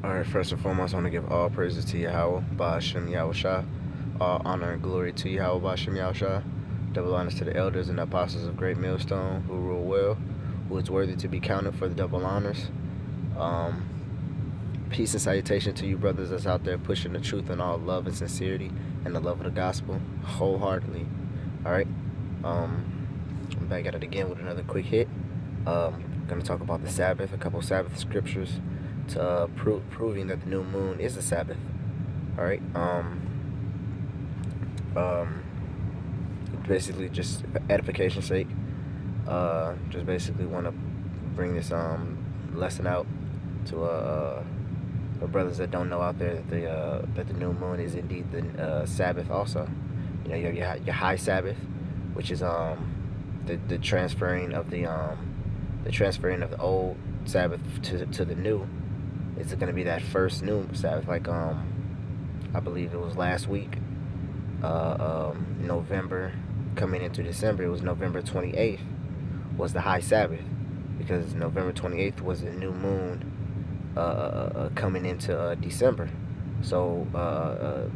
Alright, first and foremost, I want to give all praises to Yahweh, Ba'ashem Yahushua. All honor and glory to Yahweh, Ba'ashem Yahushua. Double honors to the elders and the apostles of Great Millstone, who rule well, who is worthy to be counted for the double honors. Peace and salutation to you brothers that's out there pushing the truth in all love and sincerity and the love of the gospel wholeheartedly. Alright, I'm back at it again with another quick hit. Going to talk about the Sabbath, a couple Sabbath scriptures to proving that the new moon is a Sabbath. All right. Basically, just for edification's sake. Just basically want to bring this lesson out to the brothers that don't know out there that the new moon is indeed the Sabbath. Also, you know, you have your high Sabbath, which is the transferring of the old Sabbath to the new. It's going to be that first new Sabbath, like I believe it was last week, November coming into December. It was November 28th was the high Sabbath, because November 28th was the new moon coming into December. So from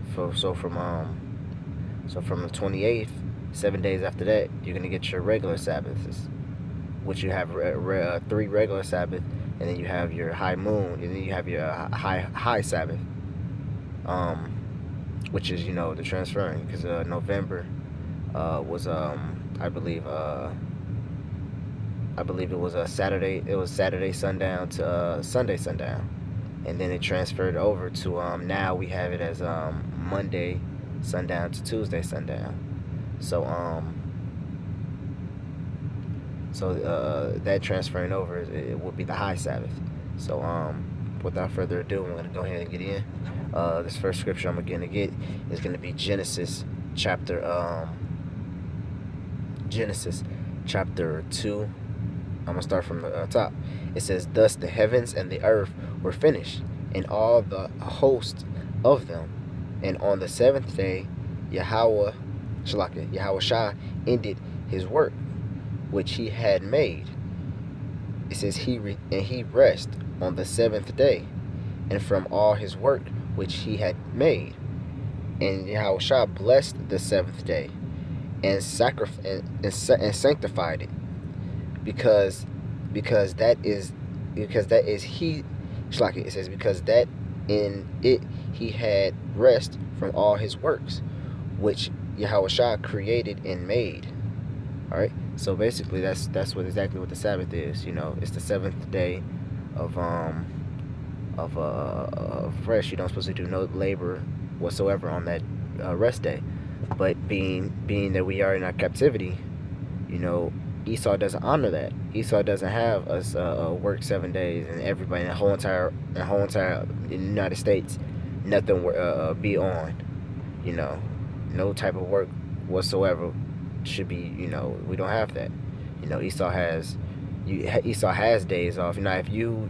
the 28th, 7 days after that, you're gonna get your regular Sabbaths, which you have 3 regular Sabbath, and then you have your high moon, and then you have your high Sabbath, which is, you know, the transferring, because November was I believe it was a Saturday. It was Saturday sundown to Sunday sundown, and then it transferred over to now we have it as Monday sundown to Tuesday sundown. So that transferring over, it would be the high Sabbath. So without further ado, I'm gonna go ahead and get in. This first scripture I'm gonna get is gonna be Genesis chapter 2. I'm gonna start from the top. It says, "Thus the heavens and the earth were finished, and all the host of them. And on the seventh day, Yahweh Shah ended his work which he had made." It says he rest on the seventh day, and from all his work which he had made. And Yahweh Shah blessed the seventh day, and sanctified it, because that is he. It says, because that in it he had rest from all his works, which Yahweh Shah created and made. All right. So basically, that's exactly what the Sabbath is. You know, it's the seventh day of rest. You don't supposed to do no labor whatsoever on that rest day. But being that we are in our captivity, you know, Esau doesn't honor that. Esau doesn't have us work 7 days, and everybody in the whole entire United States, nothing be on. You know, no type of work whatsoever should be. You know, we don't have that. You know, Esau has days off. Now, if you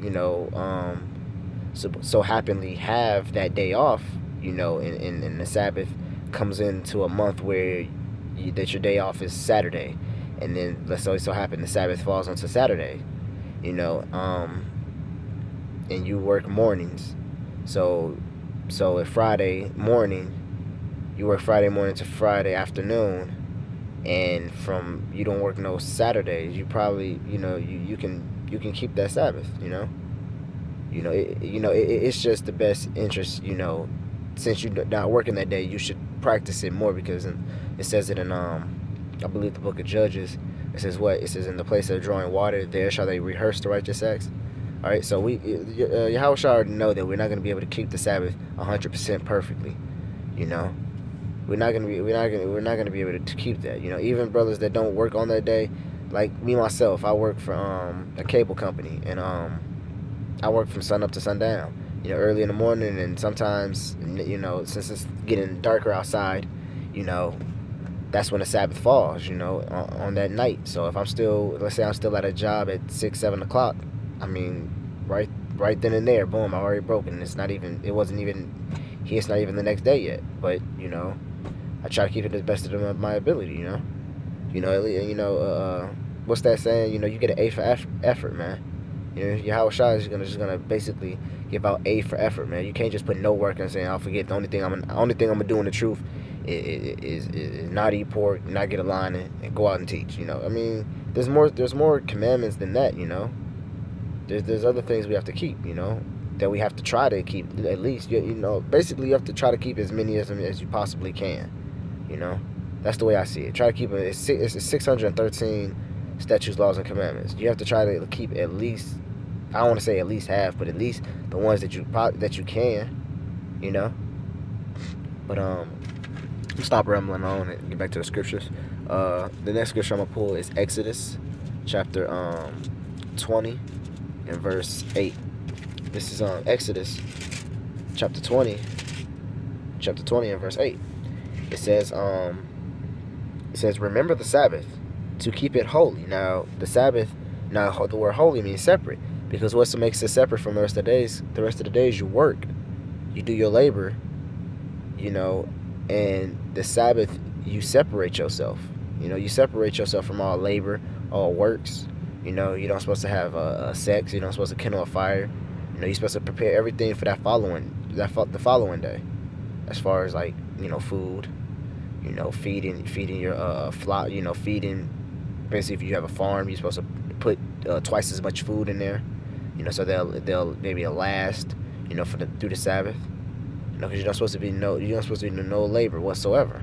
so happily have that day off, you know, and the Sabbath comes into a month where that your day off is Saturday, and then let's say so happen the Sabbath falls onto Saturday, you know, and you work mornings, so if Friday morning, you work Friday morning to Friday afternoon, and from you don't work no Saturdays, you probably, you know, you can keep that Sabbath, you know. It's just the best interest, you know, since you're not working that day, you should practice it more, because it says it in I believe the book of Judges. It says what? It says, in the place of drawing water, there shall they rehearse the righteous acts. All right, so Yahweh shall already know that we're not going to be able to keep the Sabbath 100% perfectly. You know, we're not going to be able to keep that. You know, even brothers that don't work on that day, like me myself, I work for a cable company, and I work from sun up to sundown. You know, early in the morning, and sometimes, you know, since it's getting darker outside, you know, that's when the Sabbath falls, you know, on that night. So if let's say I'm still at a job at 6, 7 o'clock, I mean, right then and there, boom, I already broken. It's not even the next day yet. But, you know, I try to keep it as best of my ability, you know. What's that saying? You know, you get an A for effort, man. Yahweh Shai is just gonna basically give out A for effort, man. You can't just put no work and say, I'll forget. The only thing I'm gonna do in the truth is not eat pork, not get a line, and go out and teach. I mean, there's more commandments than that. There's other things we have to keep. That we have to try to keep at least. Basically you have to try to keep as many of them as you possibly can. That's the way I see it. Try to keep it. It's 613 statutes, laws, and commandments. You have to try to keep at least, I don't want to say at least half, but at least the ones that you can. But stop rambling on and get back to the scriptures. The next scripture I'm gonna pull is Exodus chapter 20 and verse 8. This is Exodus chapter 20 and verse 8. It says remember the Sabbath to keep it holy. Now the Sabbath, the word holy means separate, because what makes it separate from the rest of the days? The rest of the days you work, you do your labor, and the Sabbath you separate yourself. You separate yourself from all labor, all works. You're not supposed to have sex. You're not supposed to kindle a fire. You're supposed to prepare everything for the following day, as far as like food, feeding your flock, feeding. Basically, if you have a farm, you're supposed to put twice as much food in there, so they'll maybe last, through the Sabbath, because you're not supposed to be no labor whatsoever.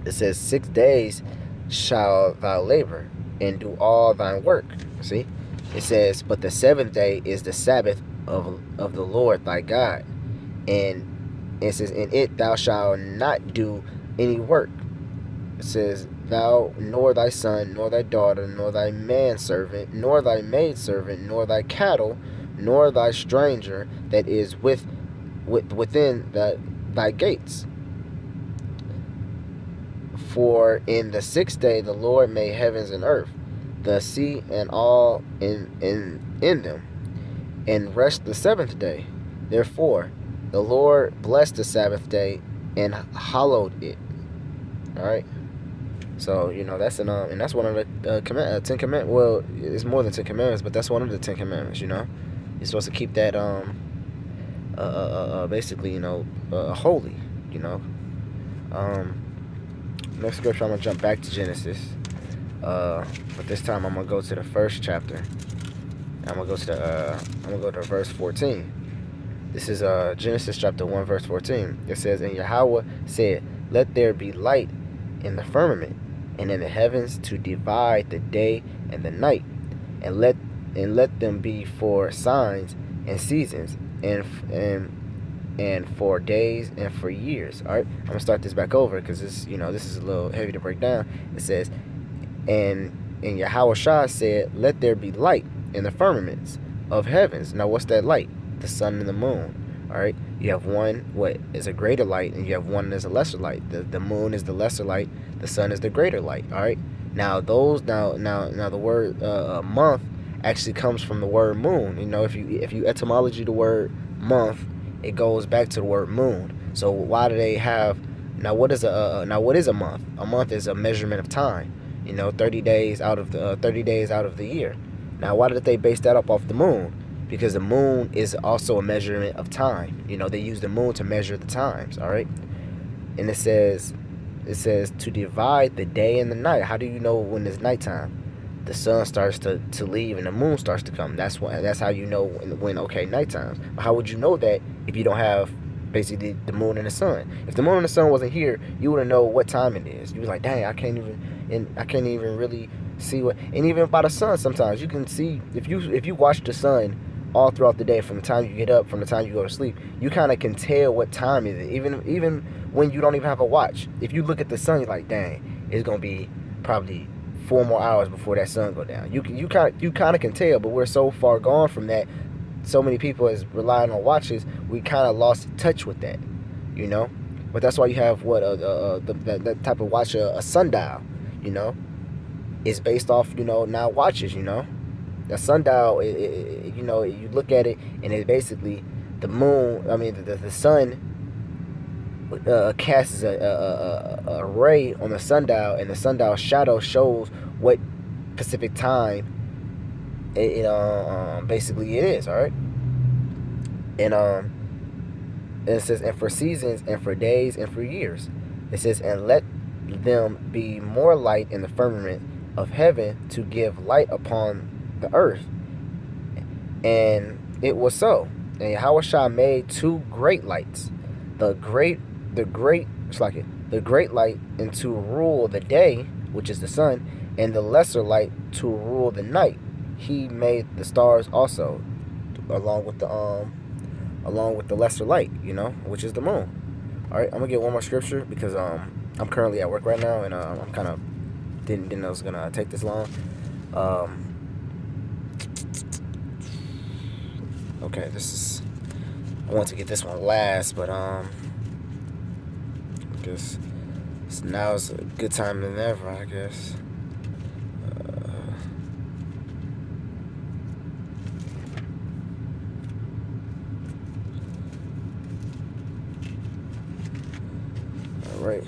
It says 6 days shall thou labor and do all thine work. See, it says, but the seventh day is the Sabbath of the Lord thy God, and it says, in it thou shalt not do any work. It says, thou, nor thy son, nor thy daughter, nor thy manservant, nor thy maidservant, nor thy cattle, nor thy stranger that is within thy gates. For in the 6th day the Lord made heavens and earth, the sea and all in them, and rest the 7th day. Therefore the Lord blessed the Sabbath day and hallowed it. All right. So that's and that's one of the 10 commandments. Well, it's more than 10 commandments, but that's one of the 10 commandments. You're supposed to keep that basically holy. Next scripture, I'm gonna jump back to Genesis, but this time I'm gonna go to the first chapter. I'm gonna go to verse 14. This is Genesis chapter 1 verse 14. It says, and Yahweh said, let there be light in the firmament and in the heavens to divide the day and the night, and let them be for signs and seasons and for days and for years. All right, I'm gonna start this back over because this is a little heavy to break down. It says, and Yahweh Shai said, let there be light in the firmaments of heavens. Now what's that light? The sun and the moon. All right, you have one what is a greater light, and you have one that's a lesser light. The moon is the lesser light, the sun is the greater light. All right, now the word month actually comes from the word moon. If you etymology the word month, it goes back to the word moon. So why do they have what is a month? A month is a measurement of time. 30 days out of the year. Now why did they base that up off the moon? Because the moon is also a measurement of time. They use the moon to measure the times. All right, and it says to divide the day and the night. How do you know when it's nighttime? The sun starts to leave and the moon starts to come. That's how you know when okay, nighttime. But how would you know that if you don't have basically the moon and the sun? If the moon and the sun wasn't here, you wouldn't know what time it is. You was like, dang, I can't even really see what. And even by the sun, sometimes you can see if you watch the sun all throughout the day, from the time you get up, from the time you go to sleep, you kind of can tell what time it is. Even when you don't even have a watch, if you look at the sun, you're like, dang, it's gonna be probably 4 more hours before that sun go down. You kind of can tell, but we're so far gone from that. So many people is relying on watches. We kind of lost touch with that, But that's why you have that type of watch, a sundial, It's based off now watches, That sundial, you look at it and it's basically the moon. I mean the sun casts a ray on the sundial, and the sundial shadow shows what Pacific time Basically it is, all right. And it says, and for seasons, and for days, and for years. It says, and let them be more light in the firmament of heaven to give light upon the earth. And it was so. And Yahushua made two great lights, the great it's like it, the great light, and to rule the day, which is the sun, and the lesser light to rule the night. He made the stars also, along with the lesser light, which is the moon. All right, I'm gonna get one more scripture because I'm currently at work right now, and I'm kind of didn't know it was gonna take this long. Okay, I want to get this one last, but I guess now's a good time than ever, I guess. All right,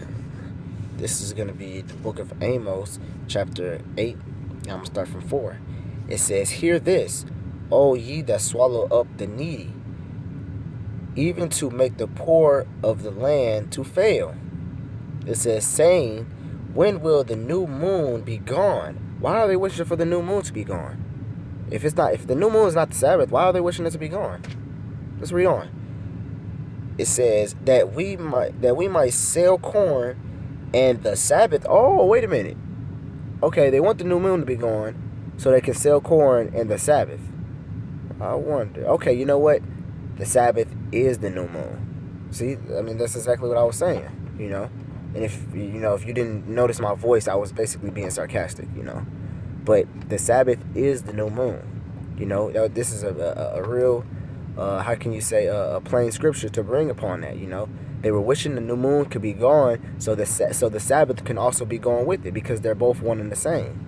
this is gonna be the book of Amos, chapter 8. I'm gonna start from 4. It says, "Hear this, O ye that swallow up the needy, even to make the poor of the land to fail." It says, saying, when will the new moon be gone? Why are they wishing for the new moon to be gone? If the new moon is not the Sabbath, why are they wishing it to be gone? Let's read on. It says that we might sell corn and the Sabbath. Oh, wait a minute. Okay, they want the new moon to be gone so they can sell corn and the Sabbath. I wonder. Okay, you know what? The Sabbath is the new moon. See, I mean, that's exactly what I was saying, And if you didn't notice my voice, I was basically being sarcastic, But the Sabbath is the new moon. This is a real, how can you say, a plain scripture to bring upon that, They were wishing the new moon could be gone so the Sabbath can also be gone with it because they're both one and the same,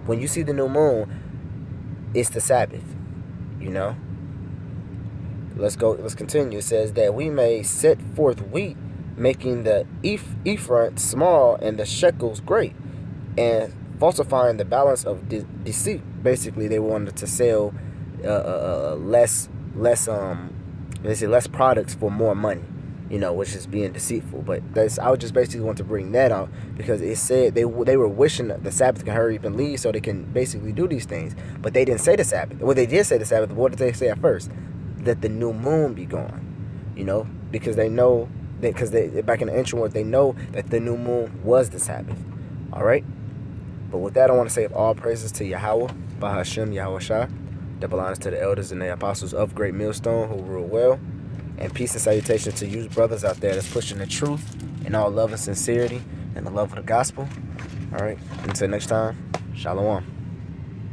When you see the new moon, it's the Sabbath, Let's continue. It says that we may set forth wheat, making the ephah small and the shekels great, and falsifying the balance of deceit. Basically, they wanted to sell less products for more money, which is being deceitful. But I would just basically want to bring that out because it said they were wishing the Sabbath can hurry up and leave so they can basically do these things. But they didn't say the Sabbath. Well, they did say the Sabbath. But what did they say at first? That the new moon be gone, because they know that back in the ancient world they know that the new moon was the Sabbath. All right. But with that, I want to say all praises to Yahweh, Bahashem Yahushua, double honors to the elders and the apostles of Great Millstone who rule well, and peace and salutations to you brothers out there that's pushing the truth in all love and sincerity and the love of the gospel. All right. Until next time, Shalom.